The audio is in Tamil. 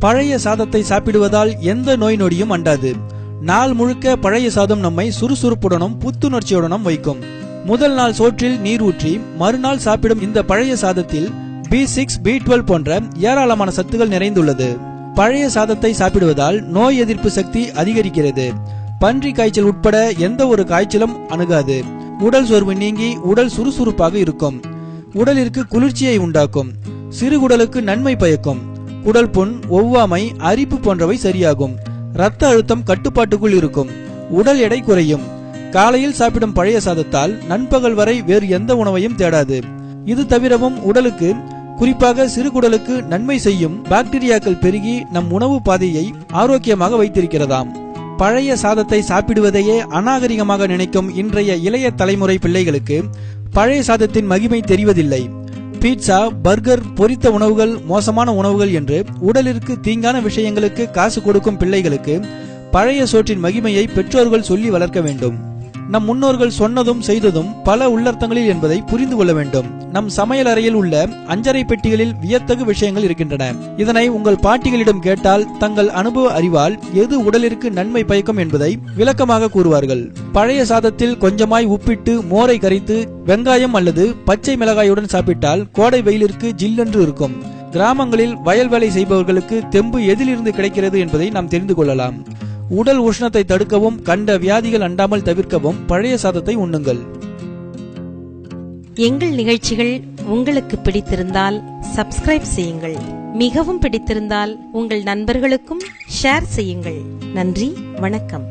பழைய சாதத்தை சாப்பிடுவதால் எந்த நோய் நொடியும் அண்டாது. நாள் முழுக்க பழைய சாதம் நம்மை சுறுசுறுப்புடனும் புத்துணர்ச்சியுடனும் வைக்கும். முதல் நாள் சோற்றில் நீர் ஊற்றி மறுநாள் சாப்பிடும் இந்த பழைய சாதத்தில் B6, B12 போன்ற ஏராளமான சத்துக்கள் நிறைந்துள்ளது. பழைய சாதத்தை சாப்பிடுவதால் நோய் எதிர்ப்பு சக்தி அதிகரிக்கிறது. பன்றி காய்ச்சல் உட்பட எந்த ஒரு காய்ச்சலும் அணுகாது. உடல் சோர்வு நீங்கி உடல் சுறுசுறுப்பாக இருக்கும். உடலிற்கு குளிர்ச்சியை உண்டாக்கும். சிறுகுடலுக்கு நன்மை பயக்கும். குடல் புண், ஒவ்வாமை, அரிப்பு போன்றவை சரியாகும். இரத்த அழுத்தம் கட்டுப்பாட்டுக்குள் இருக்கும். உடல் எடை குறையும். காலையில் சாப்பிடும் பழைய சாதத்தால் நண்பகல் வரை வேறு எந்த உணவையும் தேடாது. இது தவிரவும் உடலுக்கு, குறிப்பாக சிறுகுடலுக்கு நன்மை செய்யும் பாக்டீரியாக்கள் பெருகி நம் உணவு பாதையை ஆரோக்கியமாக வைத்திருக்கிறதாம். பழைய சாதத்தை சாப்பிடுவதையே அநாகரிகமாக நினைக்கும் இன்றைய இளைய தலைமுறை பிள்ளைகளுக்கு பழைய சாதத்தின் மகிமை தெரிவதில்லை. பீட்சா, பர்கர், பொரித்த உணவுகள் மோசமான உணவுகள் என்று உடலிற்கு தீங்கான விஷயங்களுக்கு காசு கொடுக்கும் பிள்ளைகளுக்கு பழைய சோற்றின் மகிமையை பெற்றோர்கள் சொல்லி வளர்க்க வேண்டும். நம் முன்னோர்கள் சொன்னதும் செய்ததும் பல உள்ளர்த்தங்களில் என்பதை புரிந்து கொள்ள வேண்டும். நம் சமையல் அறையில் உள்ள அஞ்சரை பெட்டிகளில் வியத்தகு விஷயங்கள் இருக்கின்றன. இதனை உங்கள் பாட்டிகளிடம் கேட்டால் தங்கள் அனுபவ அறிவால் எது உடலிற்கு நன்மை பயக்கும் என்பதை விளக்கமாக கூறுவார்கள். பழைய சாதத்தில் கொஞ்சமாய் உப்பிட்டு மோரை கரைத்து வெங்காயம் அல்லது பச்சை மிளகாயுடன் சாப்பிட்டால் கோடை வெயிலிற்கு ஜில்லென்று இருக்கும். கிராமங்களில் வயல் வேலை செய்பவர்களுக்கு தெம்பு எதிலிருந்து கிடைக்கிறது என்பதை நாம் தெரிந்து கொள்ளலாம். உடல் உஷ்ணத்தை தடுக்கவும் கண்ட வியாதிகள் அண்டாமல் தவிர்க்கவும் பழைய சாதத்தை உண்ணுங்கள். எங்கள் நிகழ்ச்சிகள் உங்களுக்கு பிடித்திருந்தால் சப்ஸ்கிரைப் செய்யுங்கள். மிகவும் பிடித்திருந்தால் உங்கள் நண்பர்களுக்கும் ஷேர் செய்யுங்கள். நன்றி, வணக்கம்.